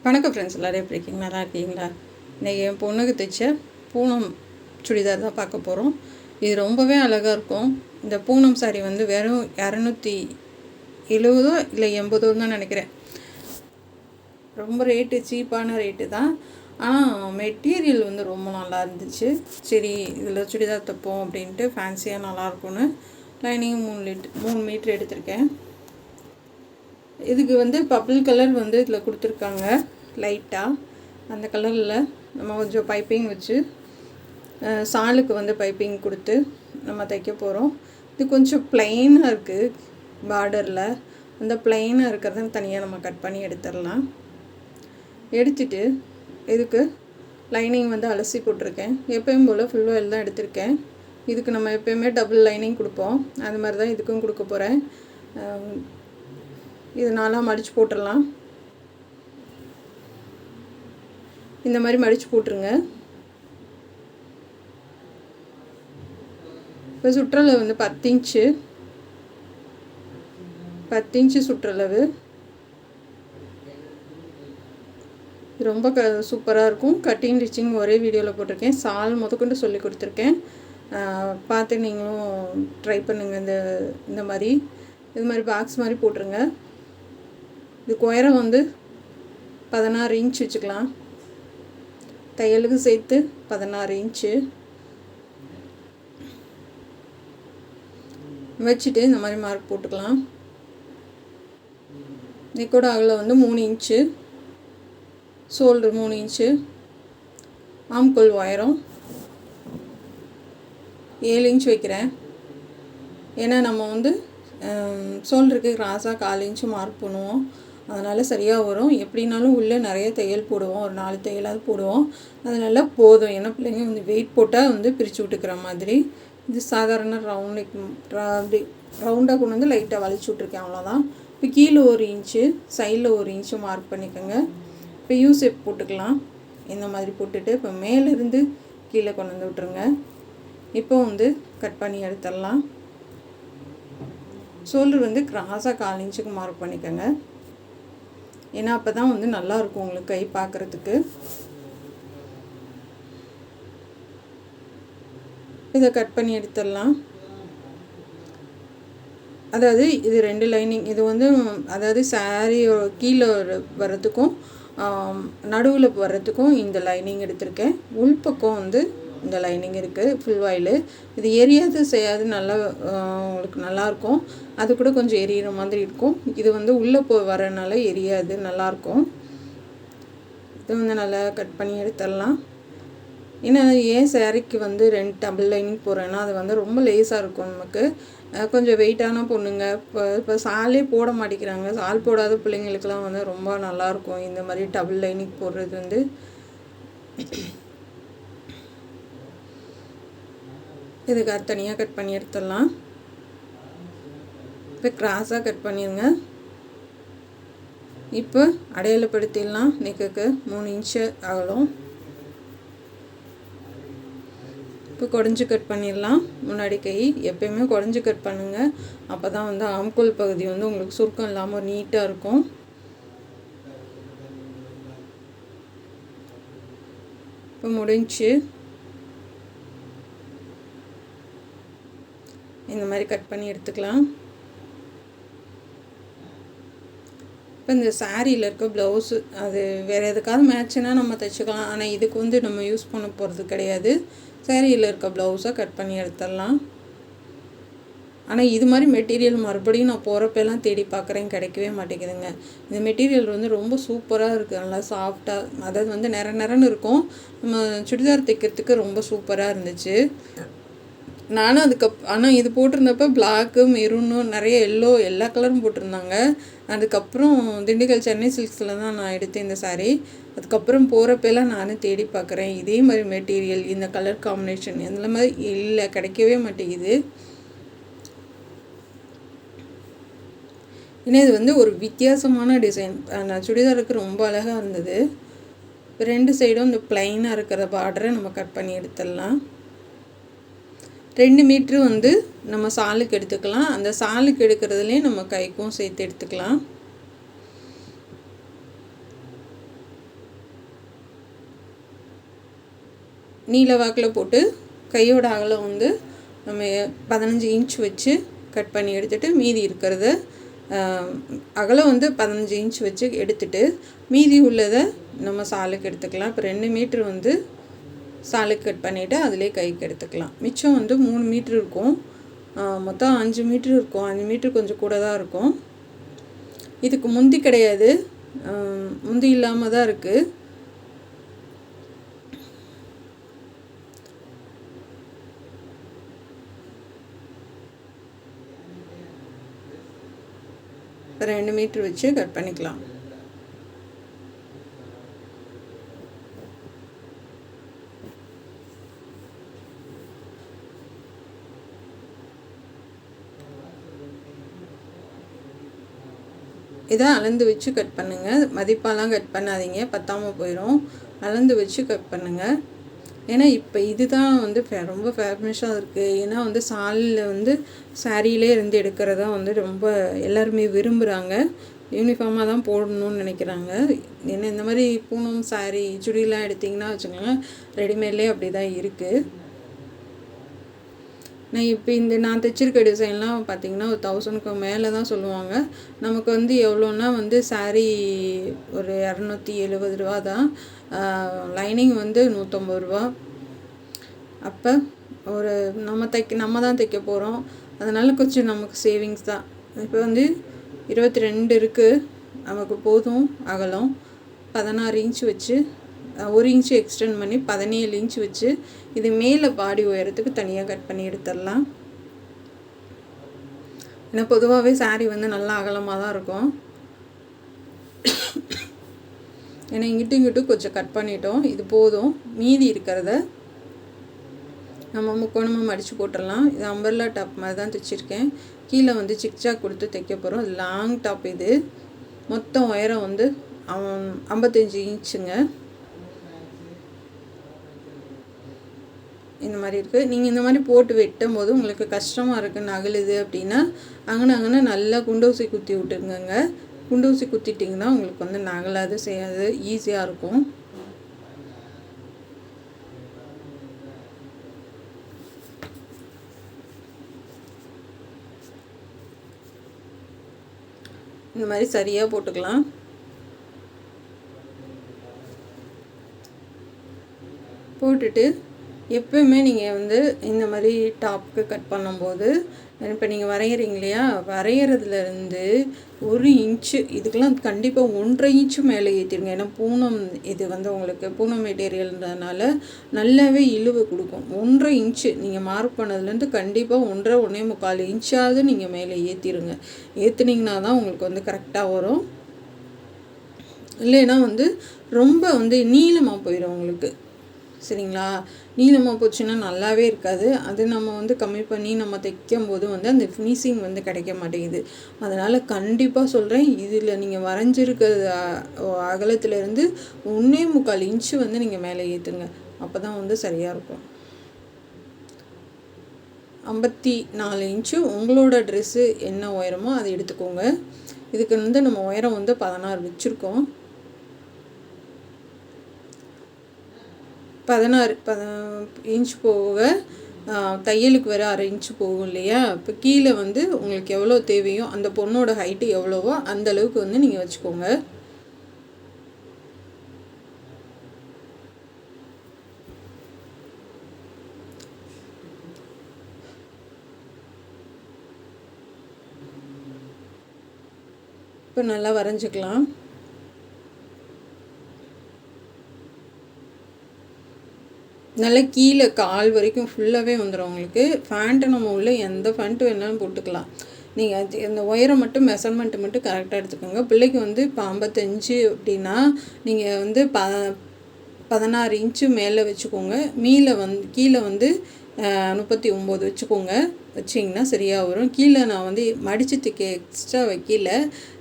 வணக்கம் ஃப்ரெண்ட்ஸ், எல்லோரும் எப்படி இருக்கீங்க? நல்லா இருக்கீங்களா? இன்றைக்கி என் பொண்ணுக்கு தைச்ச பூனம் சுடிதார் தான் பார்க்க போகிறோம். இது ரொம்பவே அழகாக இருக்கும். இந்த பூனம் சாரீ வந்து வெறும் 270 இல்லை 80 தான் நினைக்கிறேன். ரொம்ப ரேட்டு சீப்பான ரேட்டு தான். ஆனால் மெட்டீரியல் வந்து ரொம்ப நல்லா இருந்துச்சு. சரி, இதில் சுடிதார் தைப்போம் அப்படின்ட்டு ஃபேன்சியாக நல்லாயிருக்கும்னு லைனிங் 3 மீட்ரு எடுத்திருக்கேன். இதுக்கு வந்து பர்பிள் கலர் வந்து இதில் கொடுத்துருக்காங்க. லைட்டாக அந்த கலரில் நம்ம கொஞ்சம் பைப்பிங் வச்சு சாலுக்கு வந்து பைப்பிங் கொடுத்து நம்ம தைக்க போகிறோம். இது கொஞ்சம் ப்ளைனாக இருக்குது பார்டரில். அந்த ப்ளைனாக இருக்கிறத தனியாக நம்ம கட் பண்ணி எடுத்துடலாம். எடுத்துட்டு இதுக்கு லைனிங் வந்து அலசி போட்டிருக்கேன். எப்பயும் போல் ஃபுல் ஆயில் தான் எடுத்திருக்கேன். இதுக்கு நம்ம எப்போயுமே டபுள் லைனிங் கொடுப்போம், அது மாதிரி தான் இதுக்கும் கொடுக்க போகிறேன். இது நாளாக மடித்து போட்டுடலாம். இந்த மாதிரி மடித்து போட்டுருங்க. இப்போ சுற்றளவு வந்து 10 இன்ச்சு சுற்றளவு. ரொம்ப சூப்பராக இருக்கும். கட்டிங் ஸ்டிச்சிங் ஒரே வீடியோவில் போட்டிருக்கேன். சால் முதற்கொண்டு சொல்லி கொடுத்துருக்கேன். பார்த்து நீங்களும் ட்ரை பண்ணுங்கள். இந்த மாதிரி இது மாதிரி பாக்ஸ் மாதிரி போட்டுருங்க. இது உயரம் வந்து 16 இன்ச் வச்சுக்கலாம். தையலுக்கு சேர்த்து 16 இன்ச்சு வச்சுட்டு இந்த மாதிரி மார்க் போட்டுக்கலாம். நெக்கோட அகலம் வந்து 3 இன்ச்சு, ஷோல்டர் 3 இன்ச்சு, ஆம்கோல் உயரம் 7 இன்ச் வைக்கிறேன். ஏன்னா நம்ம வந்து ஷோல்டருக்கு கிராஸாக 4 இன்ச்சு மார்க் பண்ணுவோம். அதனால் சரியாக வரும். எப்படின்னாலும் உள்ளே நிறைய தையல் போடுவோம், ஒரு 4 தையலாவது போடுவோம். அதனால் போதும். ஏன்னா பிள்ளைங்க வந்து வெயிட் போட்டால் வந்து பிரித்து விட்டுக்கிற மாதிரி. இது சாதாரண ரவுண்டாக கொண்டு வந்து லைட்டாக வளைச்சி விட்ருக்கேன், அவ்வளோதான். இப்போ கீழே 1 இன்ச்சு, சைடில் 1 இன்ச்சு மார்க் பண்ணிக்கோங்க. இப்போ யூசேப் போட்டுக்கலாம். இந்த மாதிரி போட்டுட்டு இப்போ மேலேருந்து கீழே கொண்டு வந்து விட்ருங்க. இப்போ வந்து கட் பண்ணி எடுத்துடலாம். ஷோல்டர் வந்து கிராஸாக 4 இன்ச்சுக்கு மார்க் பண்ணிக்கோங்க. ஏன்னா அப்போ தான் வந்து நல்லாயிருக்கும் உங்களுக்கு கை பார்க்குறதுக்கு. இதை கட் பண்ணி எடுத்துடலாம். அதாவது இது 2 லைனிங். இது வந்து அதாவது சாரீ கீழே வர்றதுக்கும் நடுவில் வர்றதுக்கும் இந்த லைனிங் எடுத்திருக்கேன். உள்பக்கம் வந்து இந்த லைனிங் இருக்குது ஃபுல் ஆயிலு. இது எரியாது செய்யாது, நல்லா உங்களுக்கு நல்லாயிருக்கும். அது கூட கொஞ்சம் எரியிற மாதிரி இருக்கும். இது வந்து உள்ளே வரனால எரியாது, நல்லாயிருக்கும். இது வந்து நல்லா கட் பண்ணி எடுத்துடலாம். ஏன்னா ஏன் சாரீக்கு வந்து 2 டபுள் லைனிங் போடுறேன்னா அது வந்து ரொம்ப லேஸாக இருக்கும். நமக்கு கொஞ்சம் வெயிட்டான பொண்ணுங்க இப்போ சாலே போட மாட்டேங்கிறாங்க. சால் போடாத பிள்ளைங்களுக்கெல்லாம் வந்து ரொம்ப நல்லாயிருக்கும் இந்த மாதிரி டபுள் லைனிங் போடுறது வந்து. இதுக்கு தனியாக கட் பண்ணி எடுத்துடலாம். இப்போ கிராஸாக கட் பண்ணிடுங்க. இப்போ அடையாளப்படுத்திடலாம். நெக்குக்கு 3 இன்ச்சு அகலம். இப்போ குடஞ்சி கட் பண்ணிடலாம். முன்னாடி கை எப்போயுமே குடஞ்சி கட் பண்ணுங்கள். அப்போ தான் வந்து ஆம்கோல் பகுதி வந்து உங்களுக்கு சுருக்கம் இல்லாமல் நீட்டாக இருக்கும். இப்போ முடிஞ்சு இந்த மாதிரி கட் பண்ணி எடுத்துக்கலாம். இப்போ இந்த சாரியில் இருக்க ப்ளவுஸு அது வேறு எதுக்காவது மேட்சுன்னா நம்ம தைச்சிக்கலாம். ஆனால் இதுக்கு வந்து நம்ம யூஸ் பண்ண போகிறது கிடையாது. சாரியில் இருக்க ப்ளவுஸை கட் பண்ணி எடுத்துடலாம். ஆனால் இது மாதிரி மெட்டீரியல் மறுபடியும் நான் போகிறப்பெல்லாம் தேடி பார்க்குறேன், கிடைக்கவே மாட்டேங்குதுங்க. இந்த மெட்டீரியல் வந்து ரொம்ப சூப்பராக இருக்குது. நல்லா சாஃப்டாக, அதாவது வந்து நிறன்னு இருக்கும். நம்ம சுடிதார் தைக்கிறதுக்கு ரொம்ப சூப்பராக இருந்துச்சு. நானும் ஆனால் இது போட்டிருந்தப்போ பிளாக்கு, மெரூனும் நிறைய எல்லா கலரும் போட்டிருந்தாங்க. அதுக்கப்புறம் திண்டுக்கல் சென்னை சில்க்ஸில் தான் நான் எடுத்தேன் இந்த சாரீ. அதுக்கப்புறம் போகிறப்பெல்லாம் நானும் தேடி பார்க்குறேன் இதே மாதிரி மெட்டீரியல், இந்த கலர் காம்பினேஷன் இந்த மாதிரி இல்லை, கிடைக்கவே மாட்டேங்குது. ஏன்னா இது வந்து ஒரு வித்தியாசமான டிசைன். நான் சுடிதாருக்கு ரொம்ப அழகாக இருந்தது. 2 சைடும் இந்த ப்ளைனாக இருக்கிற பார்டரை நம்ம கட் பண்ணி எடுத்துடலாம். 2 மீட்ரு வந்து நம்ம சாலுக்கு எடுத்துக்கலாம். அந்த சாலுக்கு எடுக்கிறதுலேயே நம்ம கைக்கும் சேர்த்து எடுத்துக்கலாம். நீல வாக்கில் போட்டு கையோட அகலம் வந்து நம்ம 15 இன்ச் வச்சு கட் பண்ணி எடுத்துகிட்டு மீதி இருக்கிறத அகலம் வந்து 15 இன்ச் வச்சு எடுத்துகிட்டு மீதி உள்ளதை நம்ம சாலுக்கு எடுத்துக்கலாம். இப்போ 2 மீட்ரு வந்து சாலுக்கு கட் பண்ணிவிட்டு அதிலே கைக்கு எடுத்துக்கலாம். மிச்சம் வந்து 3 மீட்ரு இருக்கும், மொத்தம் 5 மீட்ரு இருக்கும். 5 மீட்ரு கொஞ்சம் கூட தான் இருக்கும். இதுக்கு முந்தி கிடையாது, முந்தி இல்லாமல் தான் இருக்குது. இப்போ 2 மீட்ரு வச்சு கட் பண்ணிக்கலாம். இதை அளந்து வச்சு கட் பண்ணுங்கள். மதிப்பாலாம் கட் பண்ணாதீங்க, பத்தாமல் போயிடும். அளந்து வச்சு கட் பண்ணுங்கள். ஏன்னா இப்போ இதுதான் வந்து ரொம்ப ஃபேமஸாக இருக்குது. ஏன்னா வந்து சாலில் வந்து சாரியிலே இருந்து எடுக்கிறதா வந்து ரொம்ப எல்லாருமே விரும்புகிறாங்க. யூனிஃபார்மாக தான் போடணும்னு நினைக்கிறாங்க. ஏன்னா இந்த மாதிரி பூனம் சாரி சுடிலாம் எடுத்திங்கன்னா வச்சுக்கோங்களேன், ரெடிமேட்லேயே அப்படி தான் இருக்குது. நான் இப்போ நான் தைச்சிருக்க டிசைன்லாம் பார்த்திங்கன்னா ஒரு 1000க்கு மேலே தான் சொல்லுவாங்க. நமக்கு வந்து எவ்வளோன்னா வந்து சாரீ ஒரு 270 ரூபா தான், லைனிங் வந்து 150 ரூபா. அப்போ ஒரு நம்ம தான் தைக்க போகிறோம், அதனால் கொஞ்சம் நமக்கு சேவிங்ஸ் தான். இப்போ வந்து 22 இருக்குது, நமக்கு போதும். அகலம் 16 இன்ச் வச்சு 1 இன்ச்சு எக்ஸ்டெண்ட் பண்ணி 17 இன்ச் வச்சு இது மேலே பாடி உயரத்துக்கு தனியாக கட் பண்ணி எடுத்துடலாம். ஏன்னா பொதுவாகவே சாரீ வந்து நல்லா அகலமாக தான் இருக்கும். ஏன்னா இங்கிட்டும் கொஞ்சம் கட் பண்ணிட்டோம், இது போதும். மீதி இருக்கிறத நம்ம முக்கோணமாக மடித்து போட்டுடலாம். இது அம்பர்லா டாப் மாதிரி தான் தைச்சிருக்கேன். கீழே வந்து சிக்சாக் கொடுத்து தைக்க போகிறோம். இது லாங் டாப். இது மொத்தம் உயரம் வந்து 55 இன்ச்சுங்க. இந்த மாதிரி இருக்குது. நீங்கள் இந்த மாதிரி போட்டு வெட்டும் போது உங்களுக்கு கஷ்டமாக இருக்குது, நகலுது அப்படின்னா அங்கன நல்லா குண்டூசி குத்தி விட்டுருங்க. குண்டூசி குத்திட்டிங்கன்னா உங்களுக்கு வந்து நகலாது செய்யாது, ஈஸியாக இருக்கும். இந்த மாதிரி சரியாக போட்டுக்கலாம். போட்டுட்டு எப்போயுமே நீங்கள் வந்து இந்த மாதிரி டாப்புக்கு கட் பண்ணும்போது இப்போ நீங்கள் வரைகிறீங்க இல்லையா, வரைகிறதுலேருந்து 1 இன்ச்சு இதுக்கெல்லாம் கண்டிப்பாக 1.5 இன்ச்சு மேலே ஏற்றிடுங்க. ஏன்னா பூனம் இது வந்து உங்களுக்கு பூனம் மெட்டீரியல்ன்றதுனால நல்லாவே இழுவை கொடுக்கும். 1.5 இன்ச்சு நீங்கள் மார்க் பண்ணதுலேருந்து கண்டிப்பாக 1.5 இன்ச்சாவது நீங்கள் மேலே ஏற்றிடுங்க. ஏற்றுனீங்கன்னா தான் உங்களுக்கு வந்து கரெக்டாக வரும். இல்லைன்னா வந்து ரொம்ப வந்து நீளமாக போயிடும் உங்களுக்கு. சரிங்களா, நீளமாக போச்சுன்னா நல்லாவே இருக்காது. அது நம்ம வந்து கம்மி பண்ணி நம்ம தைக்கும் போது வந்து அந்த ஃபினிஷிங் வந்து கிடைக்க மாட்டேங்குது. அதனால் கண்டிப்பாக சொல்கிறேன், இதில் நீங்கள் வரைஞ்சிருக்க அகலத்துலேருந்து 1.25 இன்ச்சு வந்து நீங்கள் மேலே ஏற்றுங்க. அப்போ தான் வந்து சரியாக இருக்கும். 54 இன்ச்சு உங்களோட ட்ரெஸ்ஸு என்ன உயரமோ அதை எடுத்துக்கோங்க. இதுக்கு வந்து நம்ம உயரம் வந்து 16 வச்சுருக்கோம். 16 இன்ச் போக தையலுக்கு வர 1/2 இன்ச்சு போகும் இல்லையா. இப்போ கீழே வந்து உங்களுக்கு எவ்வளோ தேவையோ அந்த பொண்ணோட ஹைட்டு எவ்வளவோ அந்த அளவுக்கு வந்து நீங்கள் வச்சுக்கோங்க. இப்போ நல்லா வரைஞ்சிக்கலாம். நல்லா கீழே கால் வரைக்கும் ஃபுல்லாகவே வந்துடும் உங்களுக்கு. ஃபேண்ட்டு நம்ம உள்ளே எந்த ஃபேண்ட்டு வேணாலும் போட்டுக்கலாம். நீங்கள் இந்த உயரம் மட்டும் மெஷர்மெண்ட்டு மட்டும் கரெக்டாக எடுத்துக்கோங்க. பிள்ளைக்கு வந்து இப்போ 55 அப்படின்னா நீங்கள் வந்து 16 இன்ச்சு மேலே வச்சுக்கோங்க. கீழே வந்து 39 வச்சுக்கோங்க. வச்சிங்கன்னா சரியாக வரும். கீழே நான் வந்து மடித்து தைக்க எக்ஸ்ட்ரா வைக்கல,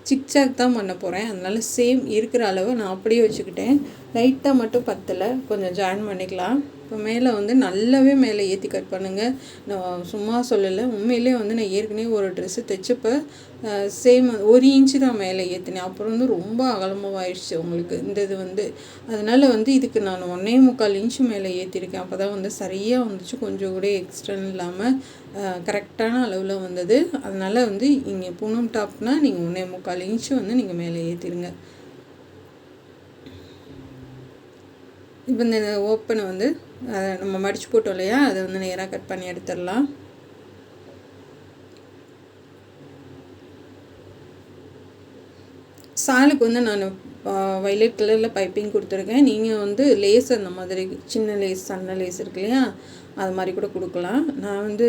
சிக்சாக் தான் பண்ண போகிறேன். அதனால் சேம் இருக்கிற அளவை நான் அப்படியே வச்சுக்கிட்டேன். லைட்டாக மட்டும் பத்தலை, கொஞ்சம் ஜாயின் பண்ணிக்கலாம். இப்போ மேலே வந்து நல்லாவே மேலே ஏற்றி கட் பண்ணுங்கள். நான் சும்மா சொல்லலை, உண்மையிலே வந்து நான் ஏற்கனவே ஒரு ட்ரெஸ்ஸு தைச்சப்போ சேம் 1 இன்ச்சு தான் மேலே ஏற்றினேன். அப்புறம் வந்து ரொம்ப அகலமாக ஆயிடுச்சு உங்களுக்கு இந்த இது வந்து. அதனால் வந்து இதுக்கு நான் 1.25 இன்ச்சு மேலே ஏற்றிருக்கேன். அப்போ தான் வந்து சரியாக வந்துச்சு, கொஞ்சம் கூட எக்ஸ்ட்ரன் இல்லாமல் கரெக்டான அளவில் வந்தது. அதனால் வந்து இங்கே பூனம் டாப்னால் நீங்கள் 1.25 இன்ச்சு வந்து நீங்கள் மேலே ஏற்றிடுங்க. இப்போ இந்த ஓப்பனை வந்து நம்ம மடித்து போட்டோம் இல்லையா, அதை வந்து நேராக கட் பண்ணி எடுத்துடலாம். சாலுக்கு வந்து நான் வைலட் கலரில் பைப்பிங் கொடுத்துருக்கேன். நீங்கள் வந்து லேஸ் அந்த மாதிரி சின்ன லேஸ் சன்ன லேஸ் இருக்கு இல்லையா, அது மாதிரி கூட கொடுக்கலாம். நான் வந்து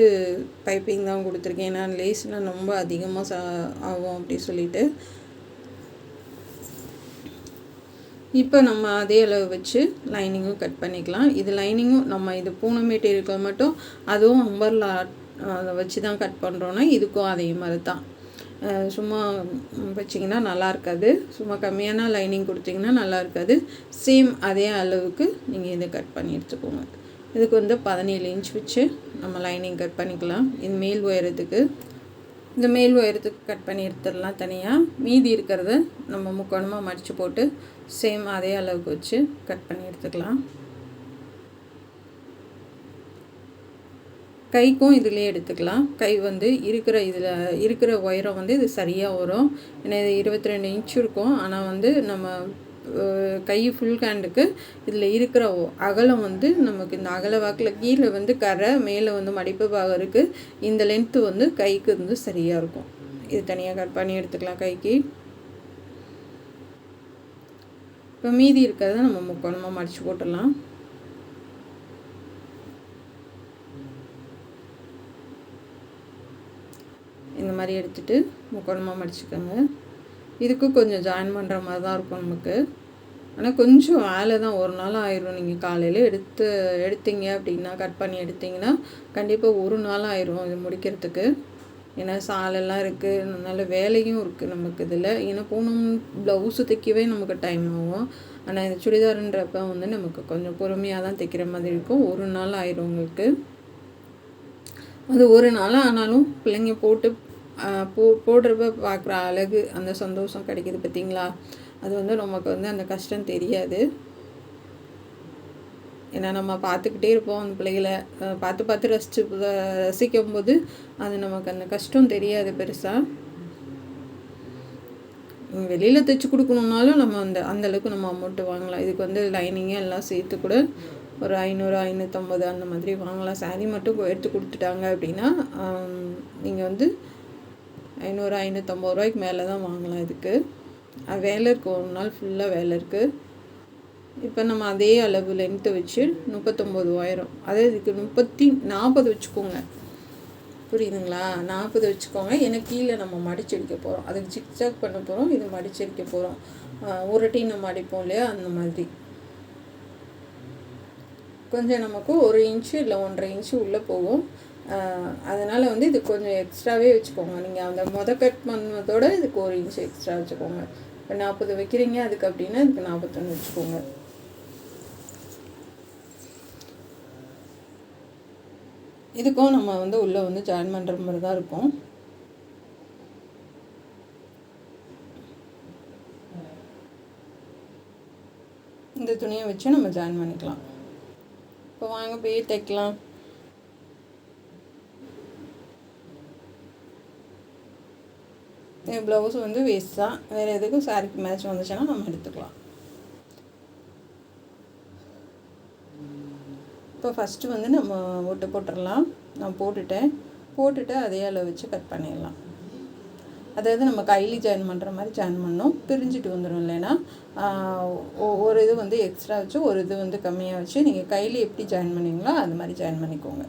பைப்பிங் தான் கொடுத்துருக்கேன், ஏன்னா லேஸ்லாம் ரொம்ப அதிகமாக ஆகும் அப்படி சொல்லிட்டு. இப்போ நம்ம அதே அளவு வச்சு லைனிங்கும் கட் பண்ணிக்கலாம். இது லைனிங்கும் நம்ம இது பூனம் மெட்டீரியலுக்கு மட்டும் அதுவும் அம்பர்லா அதை வச்சு தான் கட் பண்ணுறோன்னா இதுக்கும் அதே மாதிரி தான். சும்மா வச்சிங்கன்னா நல்லா இருக்காது, சும்மா கம்மியான லைனிங் கொடுத்திங்கன்னா நல்லா இருக்காது. சேம் அதே அளவுக்கு நீங்கள் இதை கட் பண்ணி எடுத்துக்கோங்க. இதுக்கு வந்து 17 இன்ச் வச்சு நம்ம லைனிங் கட் பண்ணிக்கலாம். இது மேல் உயரத்துக்கு, இந்த மேல் உயரத்துக்கு கட் பண்ணி எடுத்துடலாம் தனியாக. மீதி இருக்கிறத நம்ம முக்கோணமாக மடித்து போட்டு சேம் அதே அளவுக்கு வச்சு கட் பண்ணி எடுத்துக்கலாம். கைக்கும் இதிலே எடுத்துக்கலாம். கை வந்து இதில் இருக்கிற உயரம் வந்து இது சரியாக வரும். ஏன்னா இது 22 இன்ச் இருக்கும். ஆனால் வந்து நம்ம கை ஃபுல் ஹேண்டுக்கு இதில் இருக்கிற அகலம் வந்து நமக்கு இந்த அகல வாக்கில் கீழே வந்து கரை, மேலே வந்து மடிப்பு பாகம் இருக்குது. இந்த லென்த்து வந்து கைக்கு வந்து சரியாக இருக்கும். இது தனியாக கட் பண்ணி எடுத்துக்கலாம் கைக்கு. இப்போ மீதி இருக்கிறத நம்ம முக்கோணமாக மடித்து போட்டுடலாம். இந்த மாதிரி எடுத்துகிட்டு முக்கோணமாக மடிச்சுக்கோங்க. இதுக்கும் கொஞ்சம் ஜாயின் பண்ணுற மாதிரி தான் இருக்கும் நமக்கு. ஆனால் கொஞ்சம் வேலை தான், ஒரு நாள் ஆயிரும். நீங்கள் காலையில் எடுத்தீங்க அப்படின்னா, கட் பண்ணி எடுத்திங்கன்னா கண்டிப்பாக ஒரு நாள் ஆயிரும் இது முடிக்கிறதுக்கு. ஏன்னா சாலெல்லாம் இருக்குது, அதனால் வேலையும் இருக்குது நமக்கு இதில். ஏன்னா பூனம் ப்ளவுஸு தைக்கவே நமக்கு டைம் ஆகும். ஆனால் இந்த சுடிதாருன்றப்ப வந்து நமக்கு கொஞ்சம் பொறுமையாக தான் தைக்கிற மாதிரி இருக்கும். ஒரு நாள் ஆயிரும் உங்களுக்கு. அது ஒரு நாள் ஆனாலும் பிள்ளைங்க போட்டு போடுறப்ப பார்க்குற அழகு, அந்த சந்தோஷம் கிடைக்கிது பார்த்திங்களா, அது வந்து நமக்கு வந்து அந்த கஷ்டம் தெரியாது. ஏன்னா நம்ம பார்த்துக்கிட்டே இருப்போம், அந்த பிள்ளைகளை பார்த்து ரசிக்கும் போது அது நமக்கு அந்த கஷ்டம் தெரியாது பெருசாக. வெளியில் தைச்சி கொடுக்கணுன்னாலும் நம்ம அந்தளவுக்கு நம்ம அமௌண்ட்டு வாங்கலாம். இதுக்கு வந்து லைனிங்கே எல்லாம் சேர்த்து கூட ஒரு 500 550 அந்த மாதிரி வாங்கலாம். சாரீ மட்டும் எடுத்து கொடுத்துட்டாங்க அப்படின்னா நீங்கள் வந்து 500 550 ரூபாய்க்கு மேலே தான் வாங்கலாம். இதுக்கு வேலை இருக்குது, ஒரு நாள் ஃபுல்லாக வேலை இருக்குது. இப்போ நம்ம அதே அளவு லென்த்து வச்சு 39,000, அதாவது இதுக்கு 40 வச்சுக்கோங்க, புரியுதுங்களா? 40 வச்சுக்கோங்க. ஏன்னா கீழே நம்ம மடிச்சடிக்க போகிறோம், அதுக்கு ஜிக்ஜாக் பண்ண போகிறோம், இது மடிச்சடிக்க போகிறோம். உருட்டி நம்ம அடிப்போம் இல்லையா, அந்த மாதிரி. கொஞ்சம் நமக்கு 1 இன்ச்சு இல்லை 1.5 இன்ச்சு உள்ளே போகும். அதனால் வந்து இது கொஞ்சம் எக்ஸ்ட்ராவே வச்சுக்கோங்க. நீங்கள் அந்த கட் பண்ணதோட இதுக்கு 1 இன்ச்சு எக்ஸ்ட்ரா வச்சுக்கோங்க. இப்போ 40 வைக்கிறீங்க அதுக்கு அப்படின்னா இதுக்கு 41 வச்சுக்கோங்க. இதுக்கும் நம்ம வந்து உள்ளே வந்து ஜாயின் பண்ணுற மாதிரி தான் இருக்கும். இந்த துணியை வச்சு நம்ம ஜாயின் பண்ணிக்கலாம். இப்போ வாங்க போய் தைக்கலாம். ப்ளவுஸ் வந்து வேஸ்ட் தான், வேறு எதுக்கும் சாரிக்கு மேட்ச் வந்துச்சுன்னா நம்ம எடுத்துக்கலாம். இப்போ ஃபஸ்ட்டு வந்து நம்ம ஒட்டு போட்டுடலாம். நான் போட்டுட்டு அதே அளவு வச்சு கட் பண்ணிடலாம். அதாவது நம்ம கையில் ஜாயின் பண்ணுற மாதிரி ஜாயின் பண்ணோம், பிரிஞ்சுட்டு வந்துடும். இல்லைன்னா ஒரு இது வந்து எக்ஸ்ட்ரா வச்சு ஒரு இது வந்து கம்மியாக வச்சு நீங்கள் கையில் எப்படி ஜாயின் பண்ணுவீங்களோ அது மாதிரி ஜாயின் பண்ணிக்கோங்க.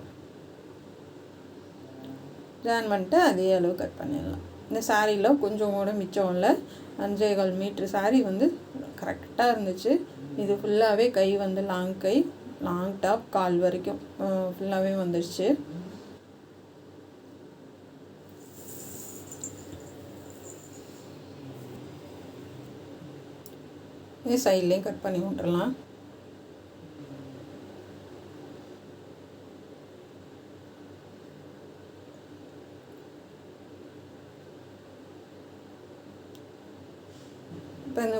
ஜாயின் பண்ணிட்டு அதே அளவு கட் பண்ணிடலாம். இந்த சாரியில் கொஞ்சம் கூட மிச்சம் இல்லை, 5.25 மீட்ரு சாரீ வந்து கரெக்டாக இருந்துச்சு. இது ஃபுல்லாகவே கை வந்து லாங் டாப், கால் வரைக்கும் ஃபுல்லாகவே வந்துடுச்சு. இது சைட்லேயும் கட் பண்ணி விட்டுறலாம்.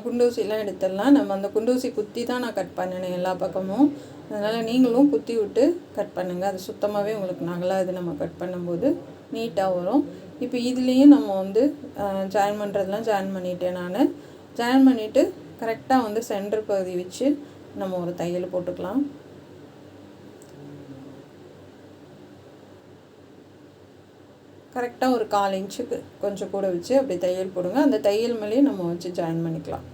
குண்டூசிலாம் எடுத்துடலாம். நம்ம அந்த குண்டூசி குத்தி தான் நான் கட் பண்ணினேன் எல்லா பக்கமும். அதனால் நீங்களும் குத்தி விட்டு கட் பண்ணுங்கள். அது சுத்தமாகவே உங்களுக்கு நகலாது. நம்ம கட் பண்ணும்போது நீட்டாக வரும். இப்போ இதுலேயும் நம்ம வந்து ஜாயின் பண்ணுறதுலாம் ஜாயின் பண்ணிட்டேன். நான் ஜாயின் பண்ணிவிட்டு கரெக்டாக வந்து சென்டர் பகுதி வச்சு நம்ம ஒரு தையல் போட்டுக்கலாம். கரெக்டாக ஒரு 1/4 இன்ச்சுக்கு கொஞ்சம் கூட வச்சு அப்படி தையல் போடுங்க. அந்த தையல் மேலேயே நம்ம வச்சு ஜாயின் பண்ணிக்கலாம்.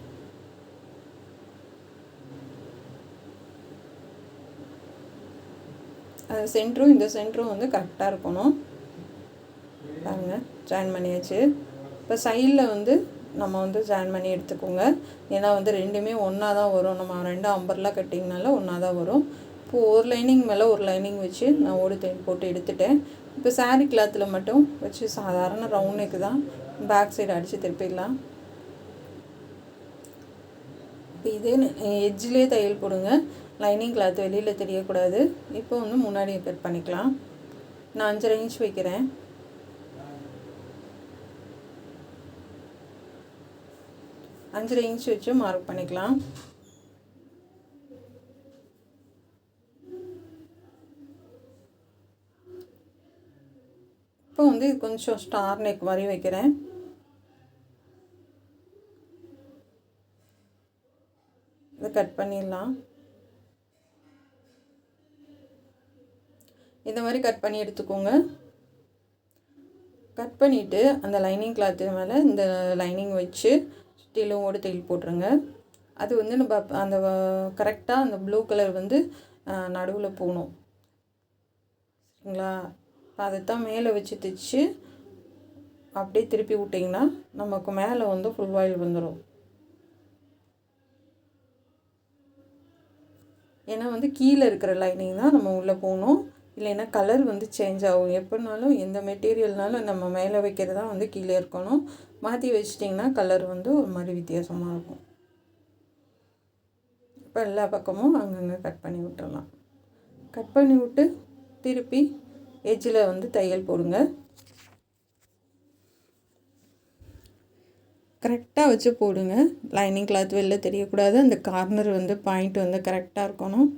அந்த சென்டரும் இந்த சென்டரும் வந்து கரெக்டாக இருக்கணும். பாருங்கள், ஜாயின் பண்ணியாச்சு. இப்போ சைடில் வந்து நம்ம வந்து ஜாயின் பண்ணி எடுத்துக்கோங்க. ஏன்னா வந்து ரெண்டுமே ஒன்றா தான் வரும். நம்ம 2 அம்பர்லா கட்டிங்கனால ஒன்றா தான் வரும். இப்போது ஒரு லைனிங் மேலே ஒரு லைனிங் வச்சு நான் ஓடு தையல் போட்டு எடுத்துட்டேன். இப்போ சாரீ கிளாத்தில் மட்டும் வச்சு சாதாரண ரவுண்ட் நெக்கு தான் பேக் சைடு அடித்து திருப்பிடலாம். இப்போ இதே எட்ஜ்லேயே தையல் போடுங்க. லைனிங் கிளாத் வெளியில் தெரியக்கூடாது. இப்போ வந்து முன்னாடி கட் பண்ணிக்கலாம். நான் 5.5 இன்ச் வைக்கிறேன். அஞ்சரை இன்ச் வச்சு மார்க் பண்ணிக்கலாம். இப்போ வந்து இது கொஞ்சம் ஸ்டார் நெக் மாதிரி வைக்கிறேன். இதை கட் பண்ணிடலாம். இந்த மாதிரி கட் பண்ணி எடுத்துக்கோங்க. கட் பண்ணிவிட்டு அந்த லைனிங் கிளாத்து மேலே இந்த லைனிங் வச்சு சுற்றிலும் ஓடு தையல் போட்டுருங்க. அது வந்து நம்ம அந்த கரெக்டாக அந்த ப்ளூ கலர் வந்து நடுவில் போகணும். சரிங்களா? அதைத்தான் மேலே வச்சு தைச்சு அப்படியே திருப்பி விட்டிங்கன்னா நமக்கு மேலே வந்து ஃபுல் வாயில் வந்துடும். ஏன்னா வந்து கீழே இருக்கிற லைனிங் தான் நம்ம உள்ளே போகணும். இல்லைன்னா கலர் வந்து சேஞ்ச் ஆகும். எப்போனாலும் எந்த மெட்டீரியல்னாலும் நம்ம மேலே வைக்கிறது தான் வந்து கீழே இருக்கணும். மாற்றி வச்சிட்டிங்கன்னா கலர் வந்து ஒரு மாதிரி வித்தியாசமாக இருக்கும். இப்போ எல்லா பக்கமும் அங்கங்கே கட் பண்ணி விட்டுறலாம். கட் பண்ணி விட்டு திருப்பி எட்ஜில் வந்து தையல் போடுங்க. கரெக்டாக வச்சு போடுங்க. லைனிங் கிளாத் வெளில தெரியக்கூடாது. அந்த கார்னர் வந்து பாயிண்ட் வந்து கரெக்டாக இருக்கணும்.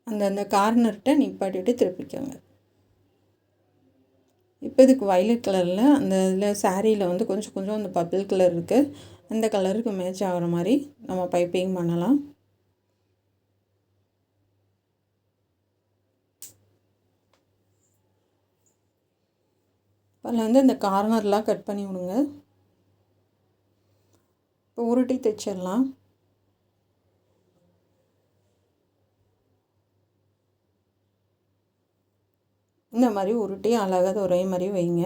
அந்த கார்னர்கிட்ட நிப்பாட்டிவிட்டு திருப்பிக்கோங்க. இப்போ இதுக்கு வயலட் கலரில் அந்த இதில் சாரியில் வந்து கொஞ்சம் அந்த பர்பிள் கலர் இருக்குது. அந்த கலருக்கு மேட்ச் ஆகிற மாதிரி நம்ம பைப்பிங் பண்ணலாம். அதில் வந்து இந்த கார்னர்லாம் கட் பண்ணி விடுங்க. இப்போ உருட்டி தைச்சிடலாம். இந்த மாதிரி உருட்டி அழகாக ஒரே மாதிரி வைங்க.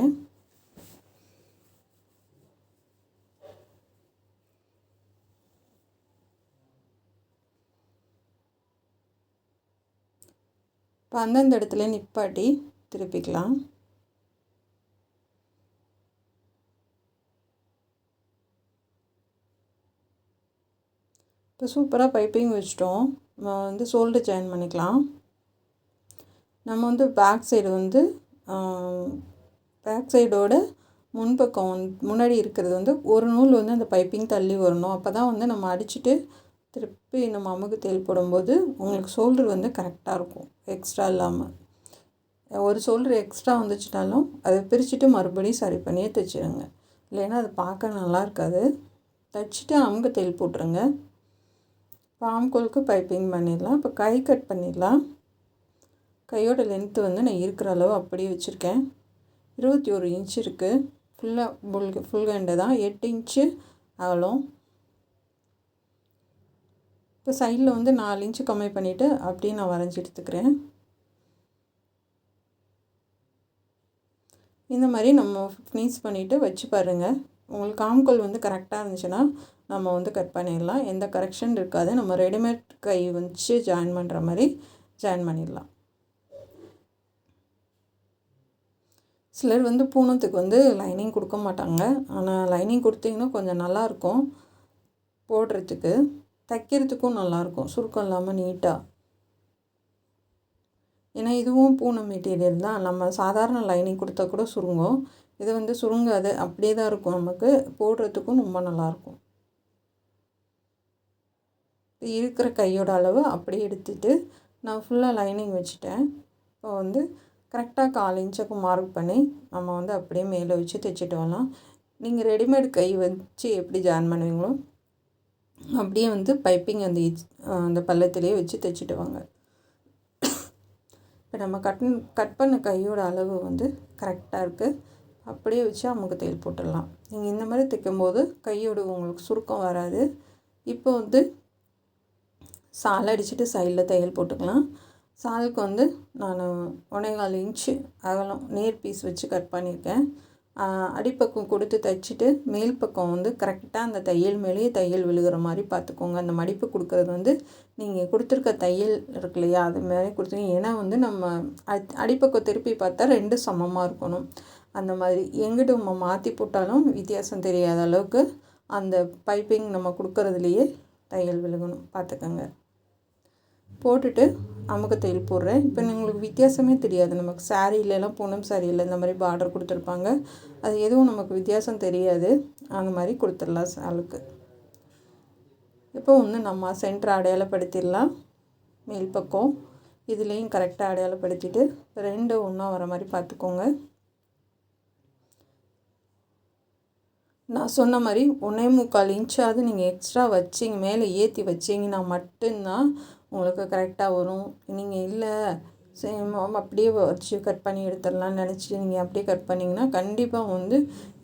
இப்போ அந்தந்த இடத்துல நிப்பாட்டி திருப்பிக்கலாம். இப்போ சூப்பராக பைப்பிங் வச்சிட்டோம். நம்ம வந்து ஷோல்டர் ஜாயின் பண்ணிக்கலாம். நம்ம வந்து பேக் சைடு வந்து பேக் சைடோட முன்பக்கம் முன்னாடி இருக்கிறது வந்து ஒரு நூல் வந்து அந்த பைப்பிங் தள்ளி வரணும். அப்போ தான் வந்து நம்ம அடிச்சுட்டு திருப்பி நம்ம அமுக்கு தையல் போடும்போது உங்களுக்கு ஷோல்டர் வந்து கரெக்டாக இருக்கும். எக்ஸ்ட்ரா இல்லாமல் ஒரு ஷோல்டர் எக்ஸ்ட்ரா வந்துச்சுனாலும் அதை பிரிச்சுட்டு மறுபடியும் சரி பண்ணியே தைச்சிடுங்க. இல்லைன்னா அது பார்க்க நல்லா இருக்காது. தைச்சிட்டு அமுக்கு தையல் போட்டுருங்க. பாம்கோலுக்கு பைப்பிங் பண்ணிடலாம். இப்போ கை கட் பண்ணிடலாம். கையோட லென்த்து வந்து நான் இருக்கிற அளவு அப்படியே வச்சுருக்கேன். 21 இன்ச் இருக்குது. ஃபுல் ஹேண்டு தான். 8 இன்ச்சு அகலம். இப்போ சைடில் வந்து 4 இன்ச்சு கம்மி பண்ணிவிட்டு அப்படியே நான் வரைஞ்சி எடுத்துக்கிறேன். இந்த மாதிரி நம்ம ஃபினிஷ் பண்ணிவிட்டு வச்சு பாருங்கள். உங்களுக்கு ஆம்கோல் வந்து கரெக்டாக இருந்துச்சுன்னா நம்ம வந்து கட் பண்ணிடலாம். எந்த கரெக்ஷன் இருக்காது. நம்ம ரெடிமேட் கை வச்சு ஜாயின் பண்ணுற மாதிரி ஜாயின் பண்ணிடலாம். சிலர் வந்து பூனத்துக்கு வந்து லைனிங் கொடுக்க மாட்டாங்க. ஆனால் லைனிங் கொடுத்தீங்கன்னா கொஞ்சம் நல்லாயிருக்கும். போடுறதுக்கு தைக்கிறதுக்கும் நல்லாயிருக்கும். சுருக்கம் இல்லாமல் நீட்டாக. ஏன்னா இதுவும் பூனம் மெட்டீரியல் தான். நம்ம சாதாரண லைனிங் கொடுத்தா கூட சுருங்கும். இது வந்து சுருங்காது, அப்படியே தான் இருக்கும். நமக்கு போடுறதுக்கும் ரொம்ப நல்லாயிருக்கும். இருக்கிற கையோட அளவு அப்படியே எடுத்துகிட்டு நான் ஃபுல்லாக லைனிங் வச்சுட்டேன். இப்போ வந்து கரெக்டாக 1/4 இன்ச்சுக்கு மார்க் பண்ணி நம்ம வந்து அப்படியே மேலே வச்சு தைச்சிட்டு வரலாம். நீங்கள் ரெடிமேட் கை வச்சு எப்படி ஜாயின் பண்ணுவீங்களோ அப்படியே வந்து பைப்பிங் அந்த பள்ளத்திலே வச்சு தைச்சிட்டு வாங்க. இப்போ நம்ம கட் பண்ண கையோட அளவு வந்து கரெக்டாக இருக்குது. அப்படியே வச்சு அமுக்கு தையல் போட்டுடலாம். நீங்கள் இந்த மாதிரி தைக்கும்போது கையோட உங்களுக்கு சுருக்கம் வராது. இப்போ வந்து சால் அடிச்சுட்டு சைடில் தையல் போட்டுக்கலாம். சாலுக்கு வந்து நான் 1.25 இன்ச்சு அகலம் நேர் பீஸ் வச்சு கட் பண்ணியிருக்கேன். அடிப்பக்கம் கொடுத்து தைச்சிட்டு மேல் பக்கம் வந்து கரெக்டாக அந்த தையல் மேலேயே தையல் விழுகிற மாதிரி பார்த்துக்கோங்க. அந்த மடிப்பு கொடுக்குறது வந்து நீங்கள் கொடுத்துருக்க தையல் இருக்கு இல்லையா, அது மாதிரி கொடுத்துருங்க. ஏன்னா வந்து நம்ம அடிப்பக்கம் திருப்பி பார்த்தா 2 சமமாக இருக்கணும். அந்த மாதிரி எங்கிட்ட நம்ம மாற்றி போட்டாலும் வித்தியாசம் தெரியாத அளவுக்கு அந்த பைப்பிங் நம்ம கொடுக்குறதுலையே தையல் விழுகணும் பார்த்துக்கோங்க. போட்டுட்டு அமுக்கு தையல் போடுறேன். இப்போ உங்களுக்கு வித்தியாசமே தெரியாது. நமக்கு சாரீலலாம் பூனம் சாரியில் இந்த மாதிரி பார்டர் கொடுத்துருப்பாங்க. அது எதுவும் நமக்கு வித்தியாசம் தெரியாது. அந்த மாதிரி கொடுத்துடலாம் சாலுக்கு. இப்போ வந்து நம்ம சென்டர் அடையாளப்படுத்திடலாம். மேல் பக்கம் இதுலேயும் கரெக்டாக அடையாளப்படுத்திட்டு 2 ஒன்றா வர மாதிரி பார்த்துக்கோங்க. நான் சொன்ன மாதிரி 1.25 இன்ச்சாவது நீங்கள் எக்ஸ்ட்ரா வச்சிங்க மேலே ஏற்றி வச்சிங்கன்னா மட்டும்தான் உங்களுக்கு கரெக்டாக வரும். நீங்கள் இல்லை சேம் அப்படியே வச்சு கட் பண்ணி எடுத்துடலாம்னு நினச்சி நீங்கள் அப்படியே கட் பண்ணிங்கன்னா கண்டிப்பாக வந்து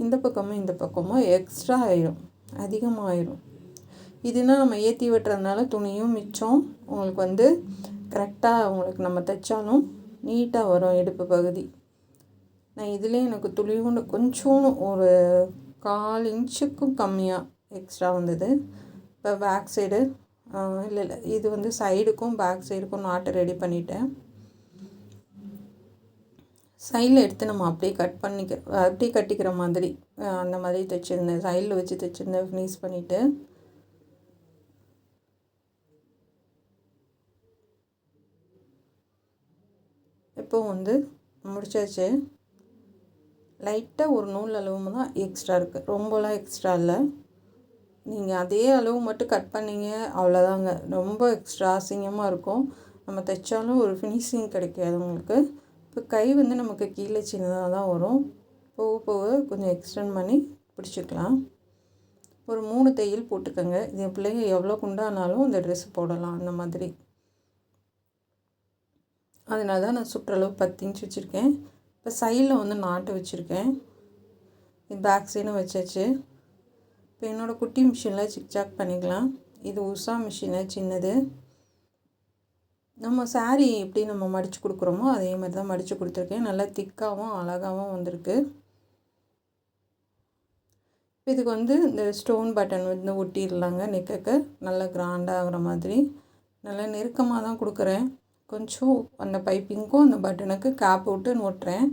இந்த பக்கமும் எக்ஸ்ட்ரா ஆயிடும், அதிகமாகிடும். இதுனா நம்ம ஏற்றி வெட்டுறதுனால துணியும் மிச்சம், உங்களுக்கு வந்து கரெக்டாக உங்களுக்கு நம்ம தைச்சாலும் நீட்டாக வரும் இடுப்பு பகுதி. நான் இதிலே எனக்கு துளியோண்டு கொஞ்சோண்டு ஒரு 1/4 இன்ச்சுக்கும் கம்மியாக எக்ஸ்ட்ரா வந்தது. இப்போ பேக் சைடு இல்லை இது வந்து சைடுக்கும் பேக் சைடுக்கும் நாட்டு ரெடி பண்ணிட்டேன். சைடில் எடுத்து நம்ம அப்படியே அப்படியே கட்டிக்கிற மாதிரி அந்த மாதிரி தைச்சிருந்தேன். சைடில் வச்சு தைச்சிருந்தேன் ஃபினிஷ் பண்ணிவிட்டு. இப்போ வந்து முடிச்சாச்சு. லைட்டாக ஒரு நூல் அளவு தான் எக்ஸ்ட்ரா இருக்குது, ரொம்பலாம் எக்ஸ்ட்ரா இல்லை. நீங்கள் அதே அளவு மட்டும் கட் பண்ணிங்க அவ்வளோதாங்க. ரொம்ப எக்ஸ்ட்ரா அசிங்கமாக இருக்கும். நம்ம தைச்சாலும் ஒரு ஃபினிஷிங் கிடைக்காது உங்களுக்கு. இப்போ கை வந்து நமக்கு கீழே சின்னதாக தான் வரும். போக போக கொஞ்சம் எக்ஸ்டெண்ட் பண்ணி பிடிச்சிக்கலாம். ஒரு 3 தையல் போட்டுக்கோங்க. இது என் பிள்ளைங்க எவ்வளோ குண்டானாலும் இந்த ட்ரெஸ் போடலாம் அந்த மாதிரி. அதனால தான் நான் சுற்றளவு 10 இன்ச் வச்சுருக்கேன். இப்போ சைடில் வந்து நாட்டு வச்சுருக்கேன். பேக் சைடும் வச்சாச்சு. இப்போ என்னோடய குட்டி மிஷினில் சிக்சாக் பண்ணிக்கலாம். இது உஷா மிஷினு சின்னது. நம்ம சாரீ எப்படி நம்ம மடித்து கொடுக்குறோமோ அதே மாதிரி தான் மடித்து கொடுத்துருக்கேன். நல்லா திக்காகவும் அழகாகவும் வந்திருக்கு. இப்போ இதுக்கு வந்து இந்த ஸ்டோன் பட்டன் வந்து ஒட்டிடலாங்க. நெக்குக்கு நல்லா கிராண்டாக ஆகிற மாதிரி நல்லா நெருக்கமாக தான் கொடுக்குறேன். கொஞ்சம் அந்த பைப்பிங்க்கும் அந்த பட்டனுக்கு கேப் விட்டு ஒட்டுறேன்.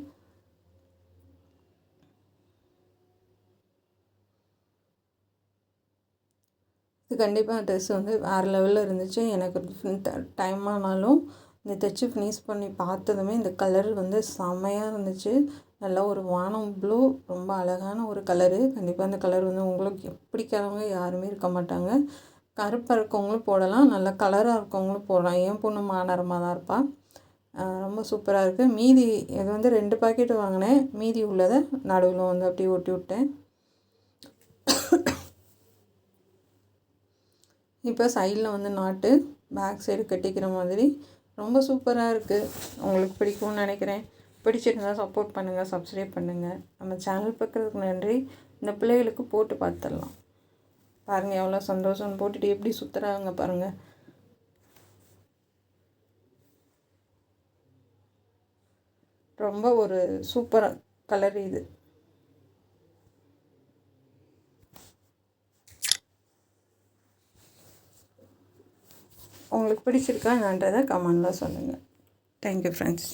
இது கண்டிப்பாக ட்ரெஸ் வந்து வேறு லெவலில் இருந்துச்சு. எனக்கு டைம் ஆனாலும் இந்த தைச்சி ஃபினிஷ் பண்ணி பார்த்ததுமே இந்த கலர் வந்து செம்மையாக இருந்துச்சு. நல்லா ஒரு வானம் ப்ளூ, ரொம்ப அழகான ஒரு கலரு. கண்டிப்பாக அந்த கலர் வந்து உங்களுக்கு பிடிக்காதவங்க யாருமே இருக்க மாட்டாங்க. கருப்பாக இருக்கவங்களும் போடலாம், நல்லா கலராக இருக்கவங்களும் போடலாம். என் பொண்ணு மாநரமாக தான் இருப்பாள். ரொம்ப சூப்பராக இருக்குது. மீதி இது வந்து 2 பாக்கெட்டு வாங்கினேன். மீதி உள்ளதை நடுவில் வந்து அப்படியே ஒட்டி விட்டேன். இப்போ சைடில் வந்து நாட்டு பேக் சைடு கட்டிக்கிற மாதிரி ரொம்ப சூப்பராக இருக்குது. உங்களுக்கு பிடிக்கும்னு நினைக்கிறேன். பிடிச்சிருந்தால் சப்போர்ட் பண்ணுங்கள், சப்ஸ்கிரைப் பண்ணுங்கள். நம்ம சேனல் பார்க்குறதுக்கு நன்றி. இந்த பிள்ளைகளுக்கு போட்டு பார்த்துடலாம். பாருங்கள் எவ்வளோ சந்தோஷம். போட்டுட்டு எப்படி சுற்றுறாங்க பாருங்கள். ரொம்ப ஒரு சூப்பராக கலர் இது. உங்களுக்கு பிடிச்சிருக்கான்றதை கமெண்டில் சொல்லுங்கள். Thank you friends.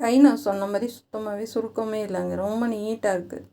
கை நான் சொன்ன மாதிரி சுத்தமாகவே சுருக்கமே இல்லைங்க, ரொம்ப நீட்டாக இருக்குது.